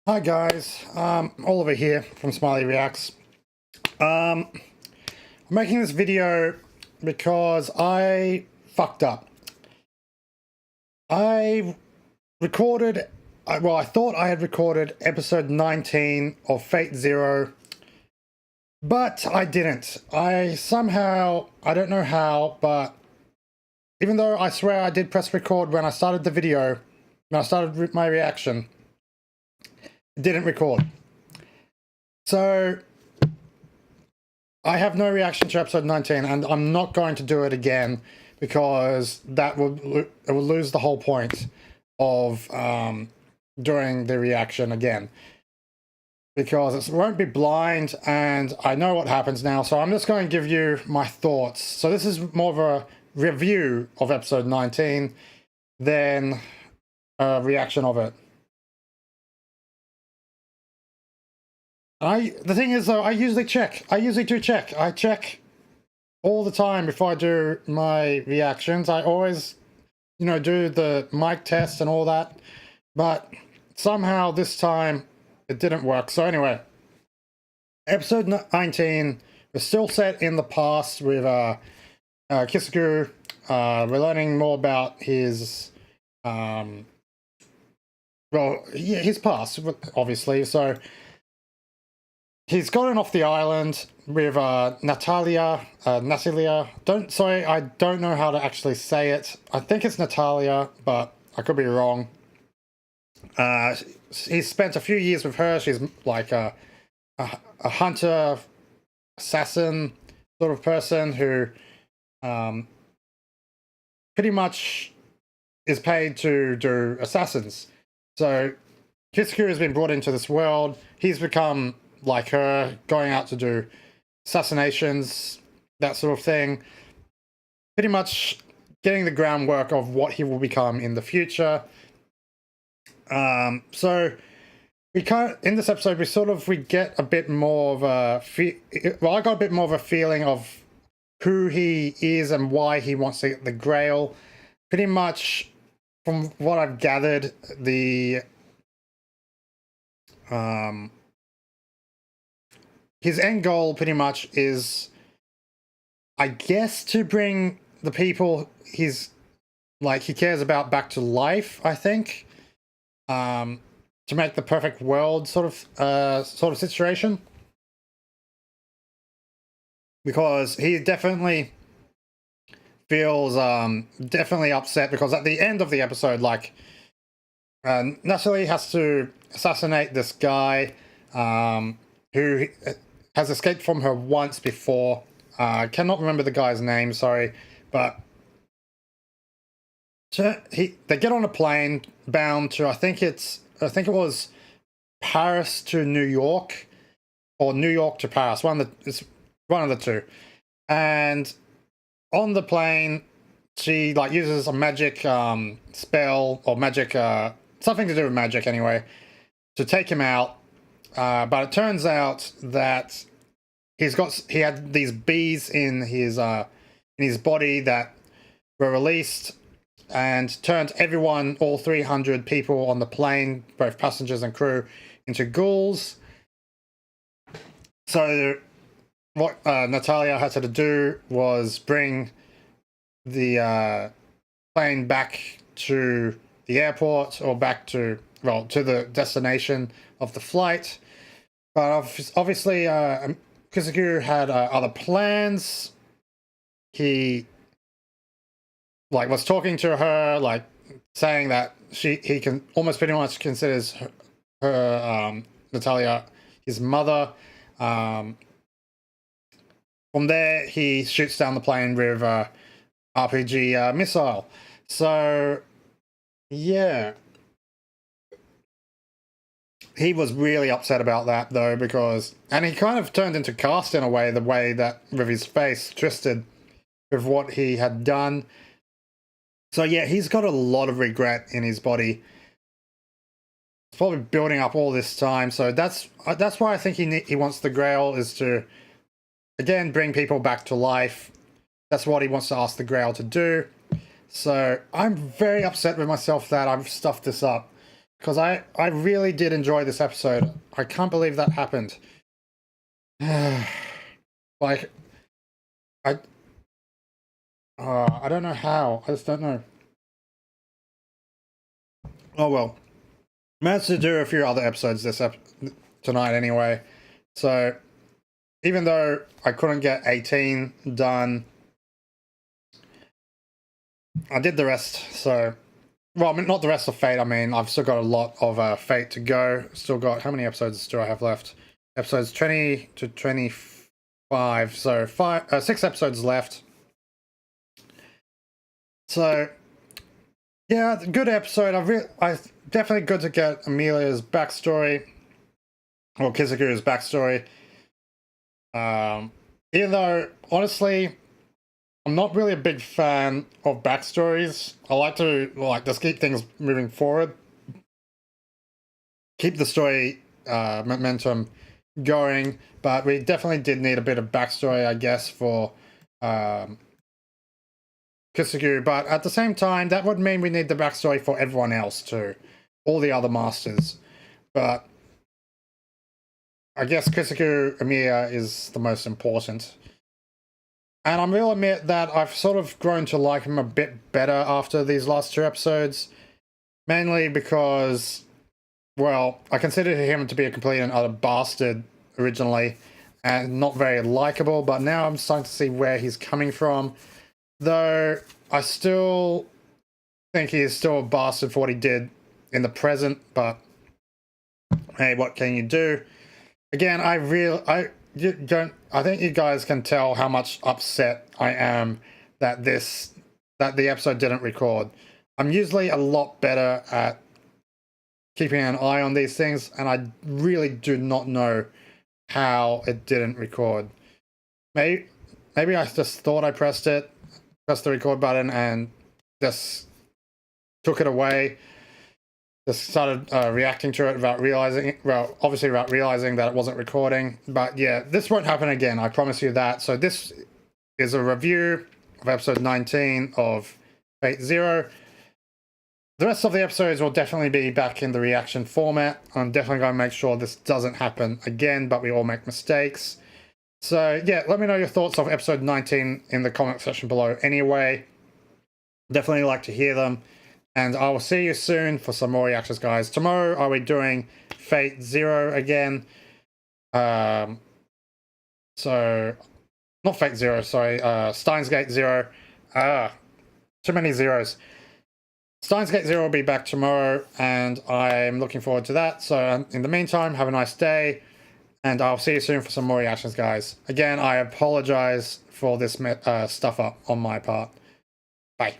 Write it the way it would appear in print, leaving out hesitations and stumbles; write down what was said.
Hi guys, Oliver here from Smillie Reacts. I'm making this video because I fucked up. I recorded, well, I thought I had recorded episode 19 of Fate Zero, but I didn't. I somehow, I don't know how, but even though I swear I did press record when I started the video, when I started my reaction, didn't record. So I have no reaction to episode 19, and I'm not going to do it again because it will lose the whole point of doing the reaction again, because it won't be blind and I know what happens now. So I'm just going to give you my thoughts. So this is more of a review of episode 19 than a reaction of it. The thing is though, I usually do check. I check all the time before I do my reactions. I always, do the mic test and all that, but somehow this time it didn't work. So anyway, episode 19 is still set in the past with Kisugu. We're learning more about his, his past, obviously. So he's gotten off the island with Natalia. I don't know how to actually say it. I think it's Natalia, but I could be wrong. He's spent a few years with her. She's like a hunter, assassin sort of person who pretty much is paid to do assassins. So Kisugu has been brought into this world. He's become like her, going out to do assassinations, that sort of thing. Pretty much getting the groundwork of what he will become in the future. So we in this episode, we get a bit more of a I got a bit more of a feeling of who he is and why he wants to get the Grail. Pretty much, from what I've gathered, his end goal pretty much is, I guess, to bring the people he cares about back to life, I think. To make the perfect world sort of situation. Because he definitely feels definitely upset, because at the end of the episode, Natalie has to assassinate this guy who has escaped from her once before. I cannot remember the guy's name, sorry, but they get on a plane bound to, I think it was Paris to New York, or New York to Paris. It's one of the two. And on the plane, she uses a magic spell, or magic something to do with magic anyway, to take him out. But it turns out that he had these bees in his body that were released and turned everyone, all 300 people on the plane, both passengers and crew, into ghouls. So what Natalia had to do was bring the plane back to the airport, or back to the destination of the flight. But obviously, Kisugu had other plans. He was talking to her, saying that he can almost pretty much considers her Natalia his mother. From there, he shoots down the plane with a RPG missile. So yeah, he was really upset about that though, and he kind of turned into Cast in a way, the way that with his face twisted with what he had done. So yeah, he's got a lot of regret in his body. It's probably building up all this time. So that's why I think he wants the Grail, is to, again, bring people back to life. That's what he wants to ask the Grail to do. So I'm very upset with myself that I've stuffed this up, because I really did enjoy this episode. I can't believe that happened. Like, I don't know how. I just don't know. Oh well. Managed to do a few other episodes tonight anyway. So even though I couldn't get 18 done, I did the rest. So, well, I mean, not the rest of Fate. I mean, I've still got a lot of Fate to go. Still got, how many episodes do I have left? Episodes 20 to 25. So 6 episodes left. So yeah, good episode. I definitely good to get Amelia's backstory, or Kizagu's backstory. Even though, honestly, I'm not really a big fan of backstories. I like to just keep things moving forward, keep the story momentum going. But we definitely did need a bit of backstory, I guess, for Kizagu, but at the same time, that would mean we need the backstory for everyone else too. All the other masters. But I guess Kizagu Emiya is the most important. And I will admit that I've sort of grown to like him a bit better after these last 2 episodes. Mainly because, well, I considered him to be a complete and utter bastard originally, and not very likable, but now I'm starting to see where he's coming from. Though I still think he is still a bastard for what he did in the present, but hey, what can you do? Again, I think you guys can tell how much upset I am that the episode didn't record. I'm usually a lot better at keeping an eye on these things, and I really do not know how it didn't record. Maybe I just thought I pressed the record button and just took it away. Just started reacting to it without realizing, obviously without realizing that it wasn't recording. But yeah, this won't happen again, I promise you that. So this is a review of episode 19 of Fate Zero. The rest of the episodes will definitely be back in the reaction format. I'm definitely going to make sure this doesn't happen again, but we all make mistakes. So yeah, let me know your thoughts of episode 19 in the comment section below anyway. Definitely like to hear them. And I will see you soon for some more reactions, guys. Tomorrow, are we doing Fate Zero again? So, not Fate Zero, sorry. Steins Gate Zero. Too many zeros. Steins Gate Zero will be back tomorrow, and I'm looking forward to that. So, in the meantime, have a nice day, and I'll see you soon for some more reactions, guys. Again, I apologize for this stuff up on my part. Bye.